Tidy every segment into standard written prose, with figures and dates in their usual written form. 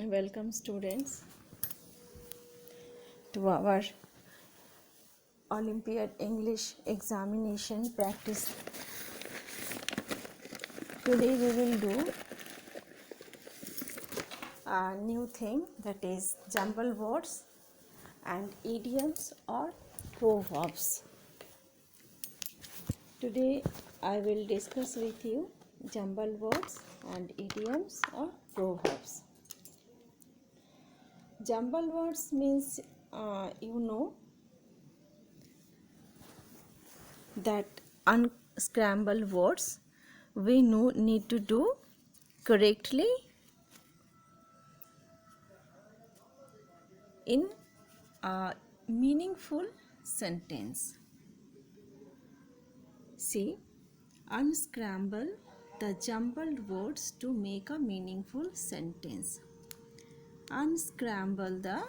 Welcome students to our Olympiad English examination practice. Today we will do a new thing, that is jumble words and idioms or proverbs. Today I will discuss with you jumble words and idioms or proverbs. Jumble words means that unscramble words we need to do correctly in a meaningful sentence. See, unscramble the jumbled words to make a meaningful sentence. Unscramble the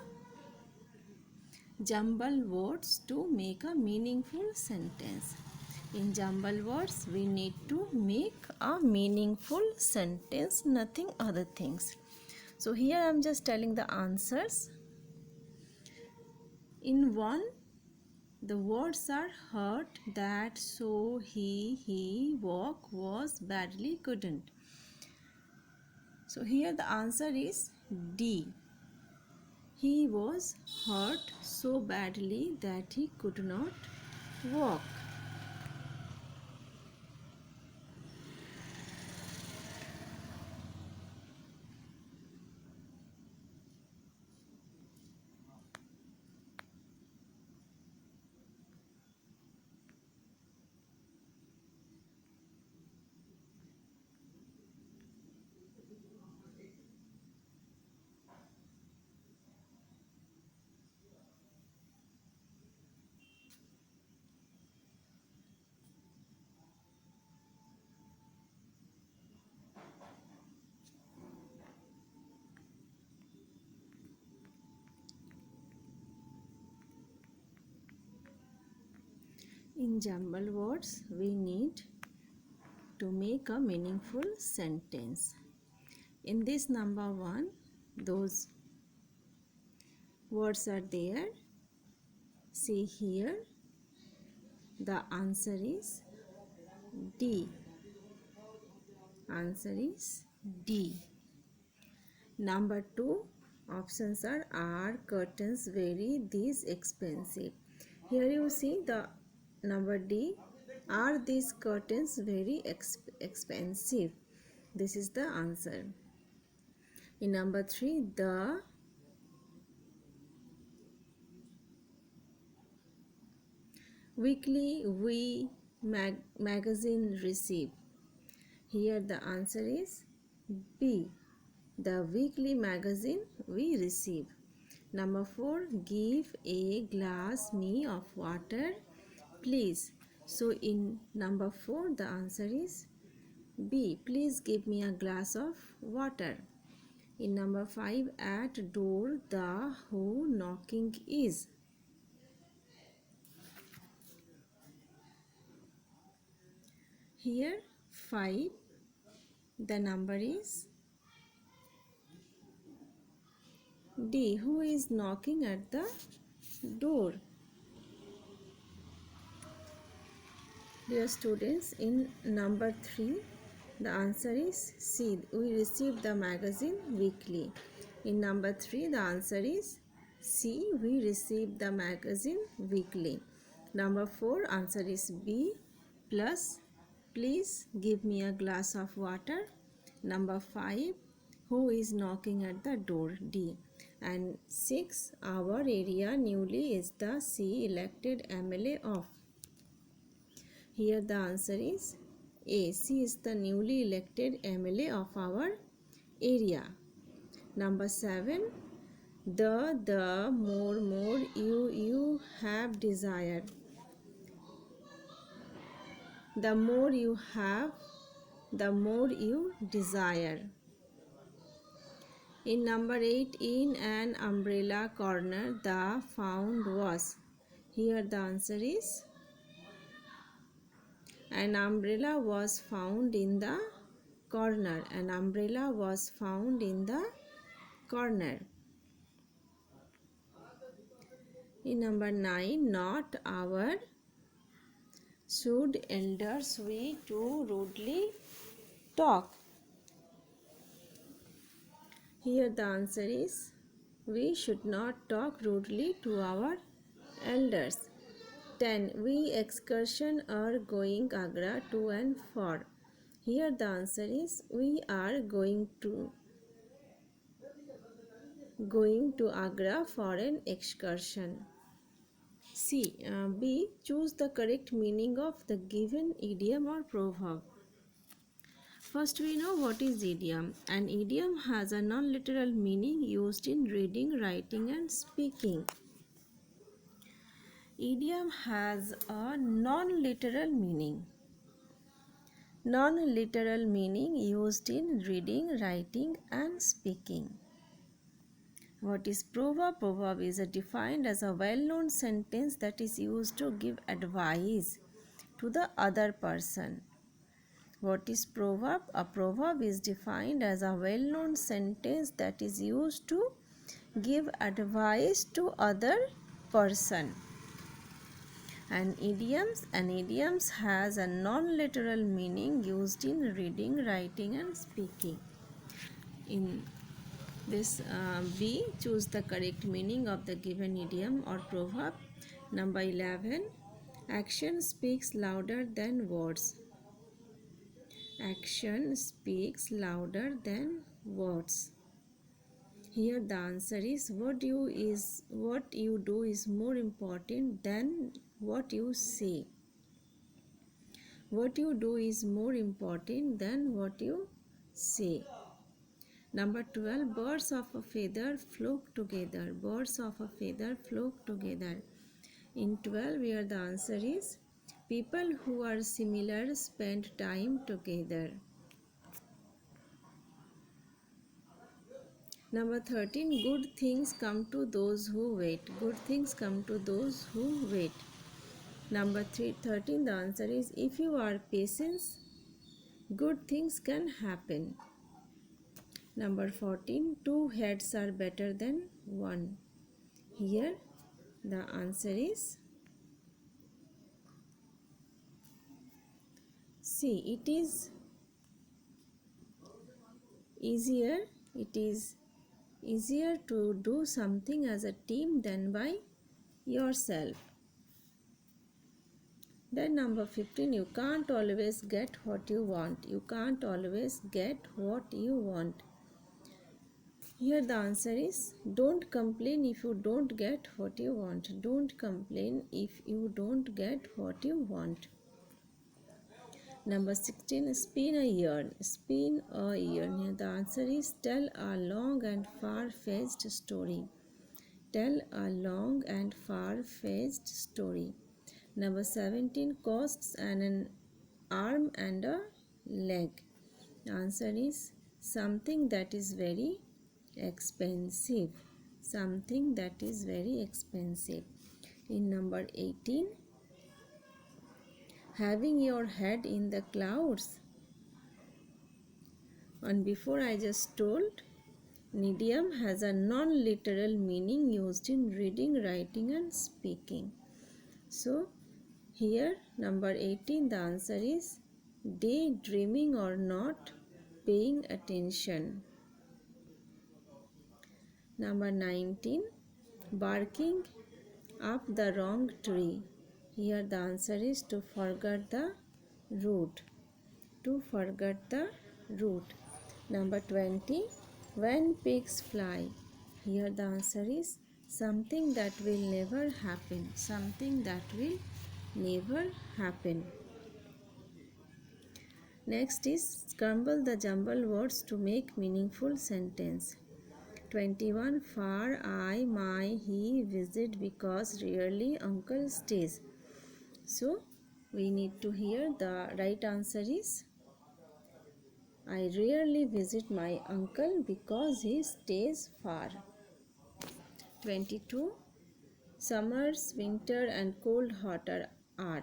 jumbled words to make a meaningful sentence. In jumbled words, we need to make a meaningful sentence, nothing other things. So here I am just telling the answers. In one, the words are heard that so he walk was badly couldn't. So here the answer is D. He was hurt so badly that he could not walk. In jumbled words, we need to make a meaningful sentence. In this number 1, those words are there. See here, the answer is D. Answer is D. Number 2, options are curtains very these expensive. Here you see the number D. Are these curtains very expensive? This is the answer. In number 3, the weekly we magazine receive. Here the answer is B. The weekly magazine we receive. Number 4, give a glass me of water, please. So in number 4, the answer is B. Please give me a glass of water. In number 5, at door the who knocking is. Here 5, the number is D. Who is knocking at the door? Dear students, in number 3, the answer is C. We receive the magazine weekly. In number 3, the answer is C. We receive the magazine weekly. Number 4, answer is B. Plus, please give me a glass of water. Number 5, who is knocking at the door? D. And 6, our area newly is the C elected MLA of. Here the answer is A. C is the newly elected MLA of our area. Number 7, the more you have desire. The more you have, the more you desire. In number 8, in an umbrella corner, the found was. Here the answer is an umbrella was found in the corner. An umbrella was found in the corner. In number 9, not our. Should elders we too rudely talk? Here the answer is we should not talk rudely to our elders. 10. We excursion are going Agra to and for. Here the answer is we are going to Agra for an excursion. B. Choose the correct meaning of the given idiom or proverb. First, we know what is idiom. An idiom has a non-literal meaning used in reading, writing, and speaking. Idiom has a non-literal meaning. Non-literal meaning used in reading, writing, and speaking. What is proverb? Proverb is defined as a well-known sentence that is used to give advice to the other person. What is proverb? A proverb is defined as a well-known sentence that is used to give advice to other person. An idioms has a non-literal meaning used in reading, writing, and speaking. In this B, choose the correct meaning of the given idiom or proverb. Number 11, action speaks louder than words. Action speaks louder than words. Here the answer is what you do is more important than what you say. What you do is more important than what you say. Number 12, birds of a feather flock together. Birds of a feather flock together. In 12, here the answer is people who are similar spend time together. Number 13, good things come to those who wait. Good things come to those who wait. Number 13, the answer is if you are patient, good things can happen. Number 14, two heads are better than one. Here the answer is C. It is easier to do something as a team than by yourself. Then number 15, you can't always get what you want. You can't always get what you want. Here the answer is don't complain if you don't get what you want. Don't complain if you don't get what you want. Number 16, spin a yarn. Spin a yarn. Here the answer is tell a long and far-fetched story. Tell a long and far-fetched story. Number 17, costs an arm and a leg. The answer is something that is very expensive. Something that is very expensive. In number 18, having your head in the clouds. And before I just told, an idiom has a non-literal meaning used in reading, writing, and speaking. So here number 18, the answer is daydreaming or not paying attention. Number 19, barking up the wrong tree. Here the answer is to forget the root. To forget the root. Number 20, when pigs fly. Here the answer is something that will never happen. Something that will never happen. Next is scramble the jumble words to make meaningful sentence. 21, far, I, my, he visit because rarely uncle stays. So we need to hear the right answer is I rarely visit my uncle because he stays far. 22, summers, winter and cold hotter are.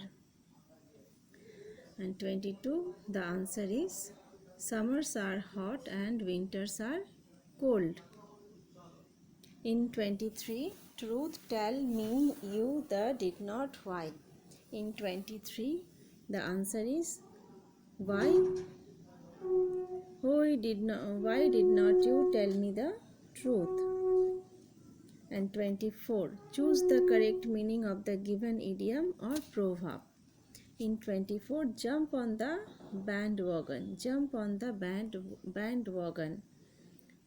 And 22, the answer is summers are hot and winters are cold. In 23, truth tell me you the did not why. In 23, the answer is why. Why did not you tell me the truth? And 24, choose the correct meaning of the given idiom or proverb. In 24, jump on the bandwagon. Jump on the bandwagon.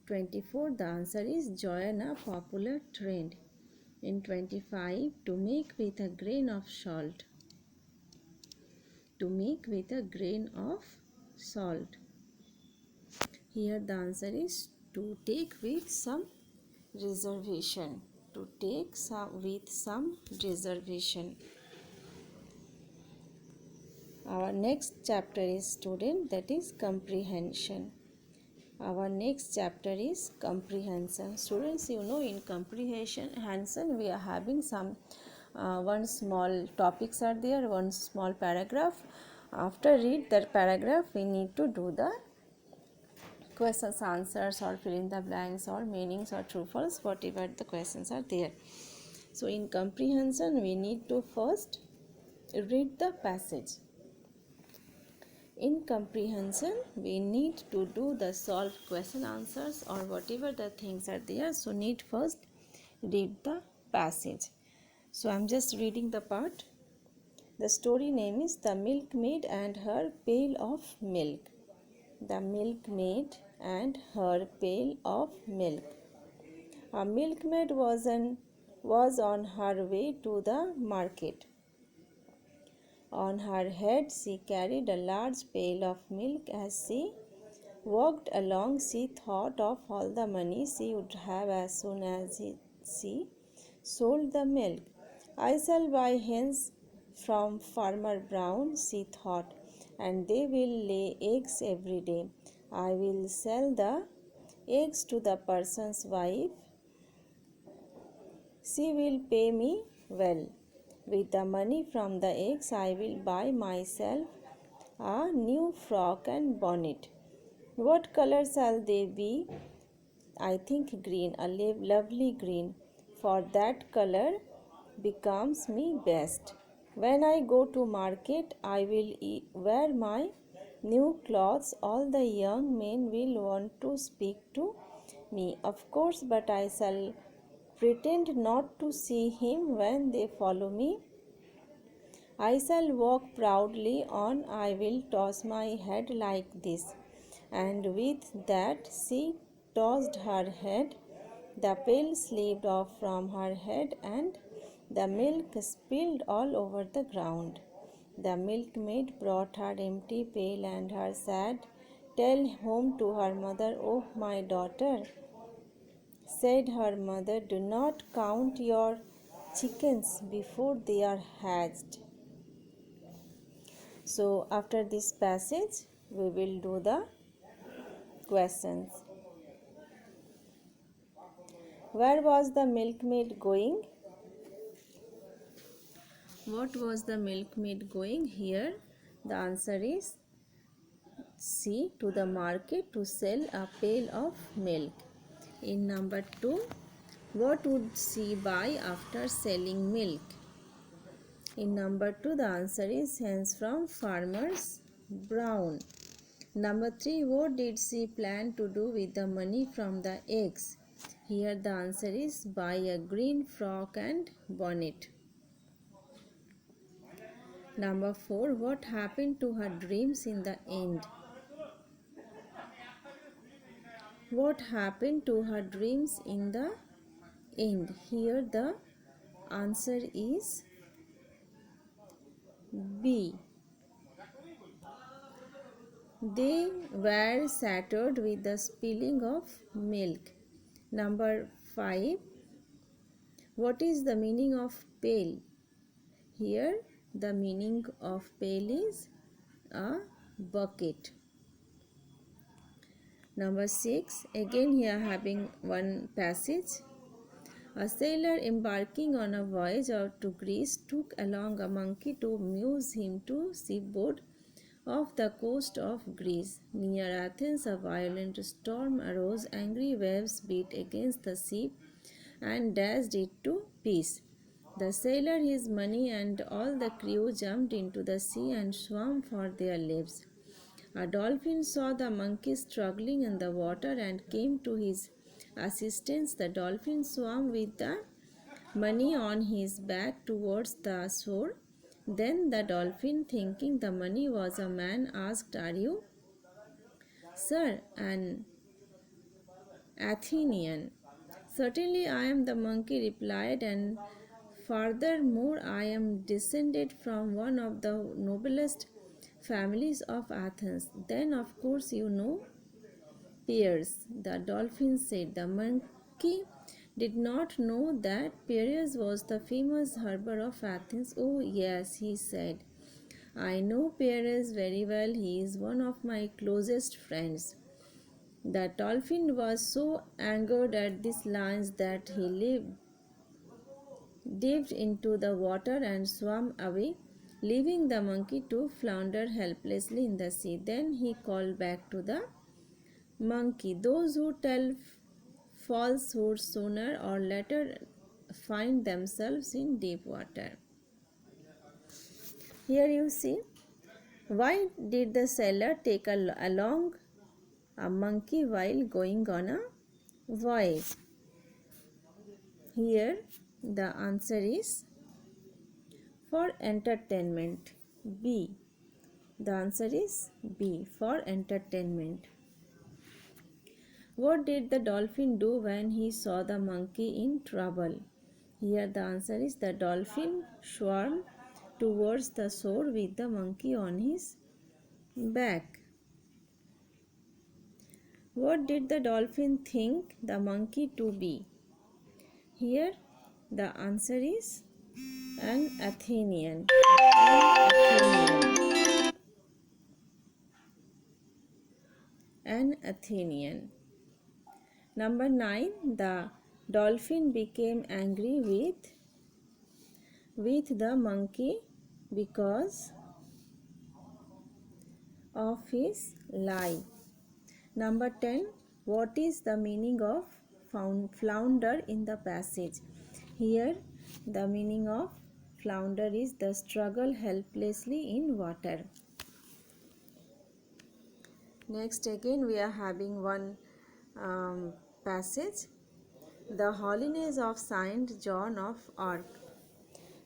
24, the answer is join a popular trend. In 25, to make with a grain of salt. To make with a grain of salt. Here the answer is to take with some reservation. To take with some reservation. Our next chapter is student, that is comprehension. Our next chapter is comprehension. Students, you know, in comprehension we are having some one small topics are there, one small paragraph. After read that paragraph, we need to do the questions, answers, or fill in the blanks, or meanings, or true false, whatever the questions are there. So in comprehension, we need to first read the passage. In comprehension, we need to do the solved question answers or whatever the things are there. So need first read the passage. So I am just reading the part. The story name is The Milkmaid and Her Pail of Milk. The Milkmaid and Her Pail of Milk. A milkmaid was on her way to the market. On her head she carried a large pail of milk. As she walked along, she thought of all the money she would have as soon as she sold the milk. I shall buy hens from Farmer Brown, she thought, and they will lay eggs every day. I will sell the eggs to the person's wife. She will pay me well. With the money from the eggs, I will buy myself a new frock and bonnet. What color shall they be? I think green, a lovely green, for that color becomes me best. When I go to market, I will wear my new clothes. All the young men will want to speak to me, of course, but I shall pretend not to see him when they follow me. I shall walk proudly on. I will toss my head like this. And with that she tossed her head. The pail slipped off from her head and the milk spilled all over the ground. The milkmaid brought her empty pail and her sad tale home to her mother. Oh, my daughter, said her mother, do not count your chickens before they are hatched. So, after this passage, we will do the questions. Where was the milkmaid going? What was the milkmaid going? Here, the answer is C, to the market to sell a pail of milk. In number 2, what would she buy after selling milk? In number 2, the answer is hens from Farmer's Brown. Number 3, what did she plan to do with the money from the eggs? Here the answer is buy a green frock and bonnet. Number 4, what happened to her dreams in the end? What happened to her dreams in the end? Here the answer is B. They were shattered with the spilling of milk. Number 5. What is the meaning of pail? Here the meaning of pail is a bucket. Number 6. Again here having one passage. A sailor embarking on a voyage out to Greece took along a monkey to amuse him to seaboard off the coast of Greece. Near Athens, a violent storm arose. Angry waves beat against the ship and dashed it to pieces. The sailor, his money, and all the crew jumped into the sea and swam for their lives. A dolphin saw the monkey struggling in the water and came to his assistance. The dolphin swam with the money on his back towards the shore. Then the dolphin, thinking the money was a man, asked, "Are you, sir, an Athenian?" "Certainly I am," the monkey replied, "and furthermore I am descended from one of the noblest families of Athens." "Then of course you know Piraeus," the dolphin said. The monkey did not know that Piraeus was the famous harbor of Athens. "Oh yes," he said, "I know Piraeus very well. He is one of my closest friends." The dolphin was so angered at these lines that he dived into the water and swam away, leaving the monkey to flounder helplessly in the sea. Then he called back to the monkey, "Those who tell falsehoods sooner or later find themselves in deep water." Here you see, why did the sailor take along a monkey while going on a voyage? Here the answer is for entertainment. B. The answer is B, for entertainment. What did the dolphin do when he saw the monkey in trouble? Here the answer is the dolphin swam towards the shore with the monkey on his back. What did the dolphin think the monkey to be? Here the answer is an Athenian. An Athenian. Number 9. The dolphin became angry with the monkey because of his lie. Number 10. What is the meaning of flounder in the passage? Here the meaning of flounder is the struggle helplessly in water. Next again we are having one passage. The holiness of Saint John of Arc.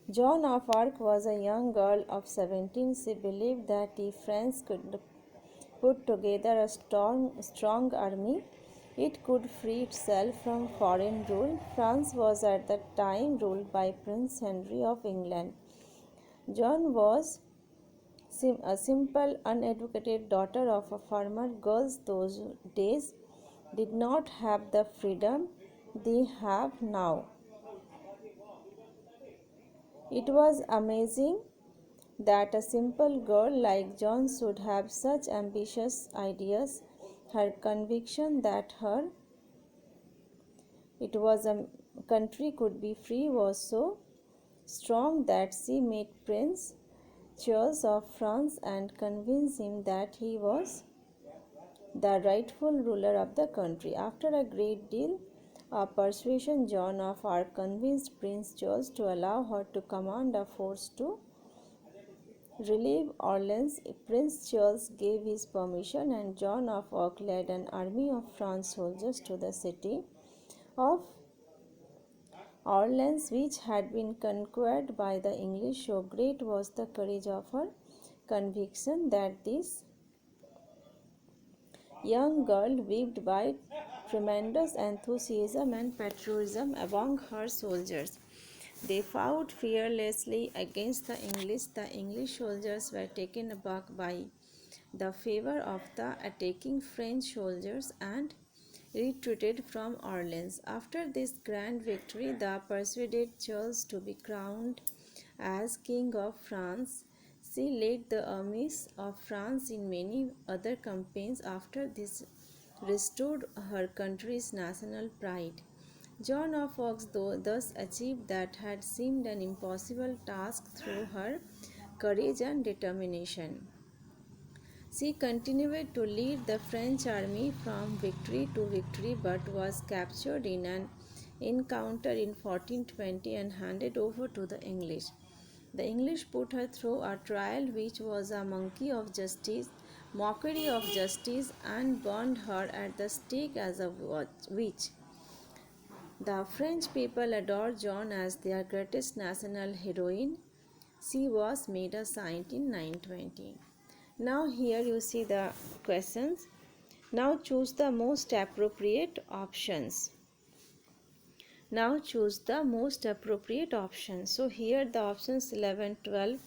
Joan of Arc was a young girl of 17. She believed that if France could put together a strong army, it could free itself from foreign rule. France was at that time ruled by Prince Henry of England. Joan was a simple, uneducated daughter of a farmer. Girls those days did not have the freedom they have now. It was amazing that a simple girl like Joan should have such ambitious ideas. Her conviction that it was a country could be free was so strong that she met Prince Charles of France and convinced him that he was the rightful ruler of the country. After a great deal of persuasion, Joan of Arc convinced Prince Charles to allow her to command a force to relieve Orleans. Prince Charles gave his permission, and Joan of Arc led an army of French soldiers to the city of Orleans, which had been conquered by the English. So great was the courage of her conviction that this young girl weaved by tremendous enthusiasm and patriotism among her soldiers. They fought fearlessly against the English. The English soldiers were taken aback by the favor of the attacking French soldiers and retreated from Orleans. After this grand victory, they persuaded Charles to be crowned as King of France. She led the armies of France in many other campaigns. After this, restored her country's national pride. Joan of Arc thus achieved that had seemed an impossible task through her courage and determination. She continued to lead the French army from victory to victory but was captured in an encountered in 1420 and handed over to the English. The English put her through a trial which was a mockery of justice, and burned her at the stake as a witch. The French people adored Joan as their greatest national heroine. She was made a saint in 920. Now here you see the questions. Now choose the most appropriate options. Now choose the most appropriate option. So here the options 11, 12,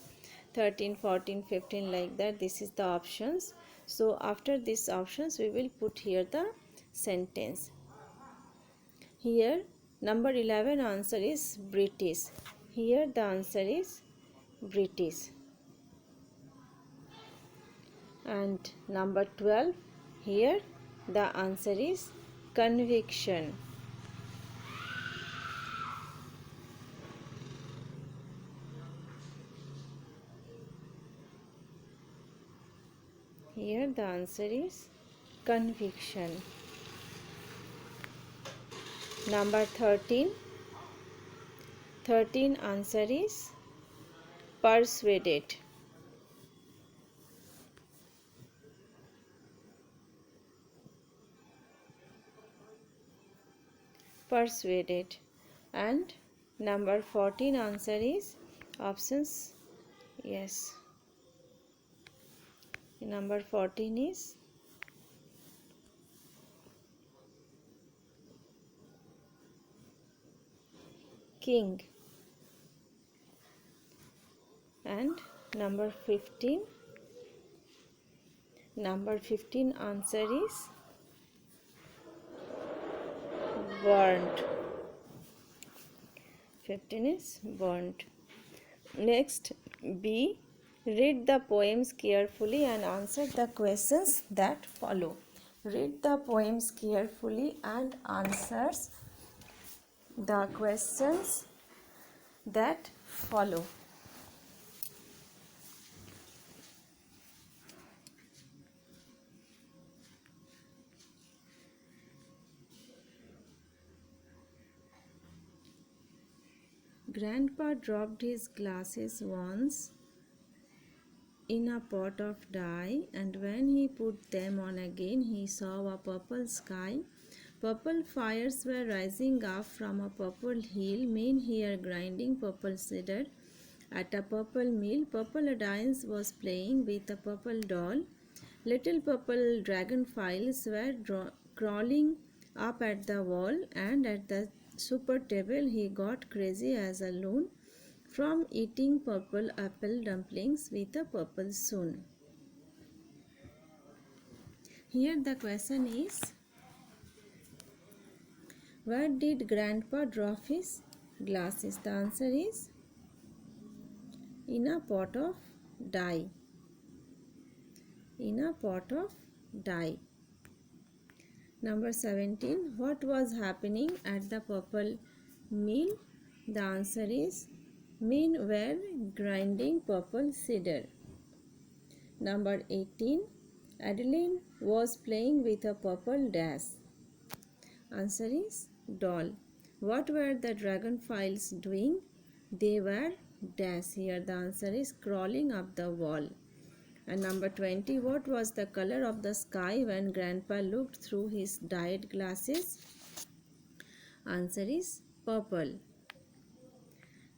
13, 14, 15 like that. This is the options. So after these options we will put here the sentence. Here number 11 answer is British. Here the answer is British. And number 12, here the answer is conviction. Here the answer is conviction. Number 13, 13 answer is persuaded. Persuaded. And number 14 answer is options. Yes. Number 14 is king. And number 15 answer is burnt. 15 is burnt. Next, B. Read the poems carefully and answer the questions that follow. Read the poems carefully and answers the questions that follow. Grandpa dropped his glasses once in a pot of dye, and when he put them on again, he saw a purple sky. Purple fires were rising up from a purple hill, men here grinding purple cedar. At a purple mill, Purple Adines was playing with a purple doll. Little purple dragonflies were crawling up at the wall, and at the supper table he got crazy as a loon from eating purple apple dumplings with a purple spoon. Here the question is, where did Grandpa drop his glasses? The answer is in a pot of dye. In a pot of dye. Number 17. What was happening at the purple mill? The answer is men were grinding purple cedar. Number 18. Adeline was playing with a purple dash. Answer is doll. What were the dragonflies doing? They were dash. Here the answer is crawling up the wall. And number 20, what was the color of the sky when Grandpa looked through his dyed glasses? Answer is purple.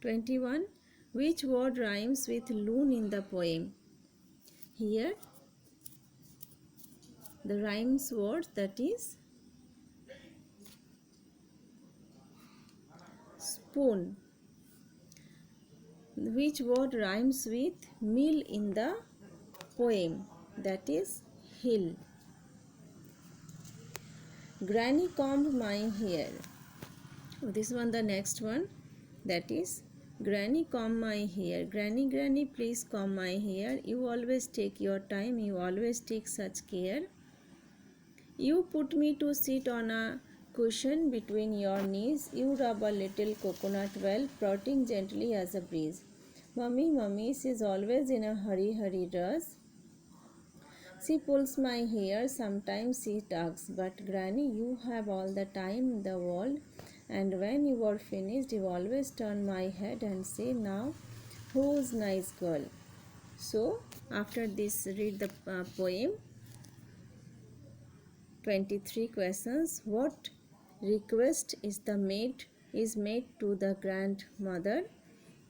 21, which word rhymes with loon in the poem? Here, the rhymes word, that is spoon. Which word rhymes with mill in the poem? That is hill. Granny combed my hair. This one, the next one, that is Granny comb my hair. Granny, Granny, please comb my hair. You always take your time. You always take such care. You put me to sit on a cushion between your knees. You rub a little coconut well, prodding gently as a breeze. Mummy, Mummy, she's always in a hurry, hurry rush. She pulls my hair, sometimes she tugs, but Granny, you have all the time in the world. And when you are finished, you always turn my head and say, now who's nice girl? So after this, read the poem. 23 questions. What request is made to the grandmother?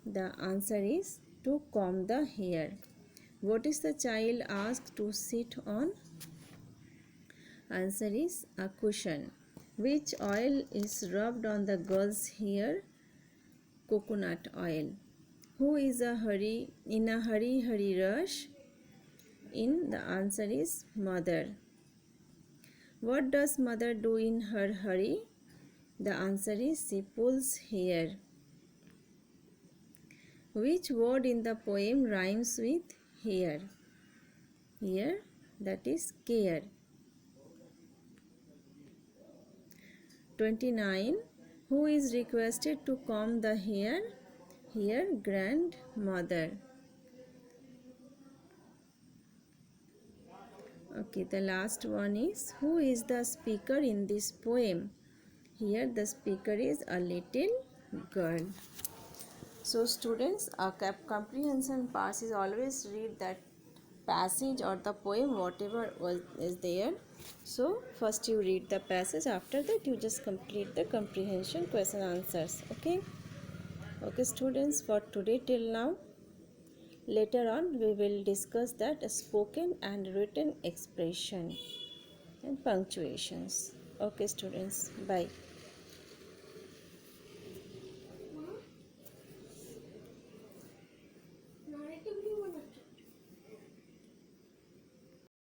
The answer is to comb the hair. What is the child asked to sit on? Answer is a cushion. Which oil is rubbed on the girl's hair? Coconut oil. Who is in a hurry rush? The answer is mother. What does mother do in her hurry? The answer is she pulls hair. Which word in the poem rhymes with hair? Here, that is care. 29. Who is requested to comb the hair? Here, grandmother. Okay, the last one is, who is the speaker in this poem? Here, the speaker is a little girl. So students, a comprehension pass is always read that passage or the poem whatever is there. So first you read the passage, after that you just complete the comprehension question answers. Okay students, for today till now. Later on we will discuss that spoken and written expression and punctuations. Okay students, bye.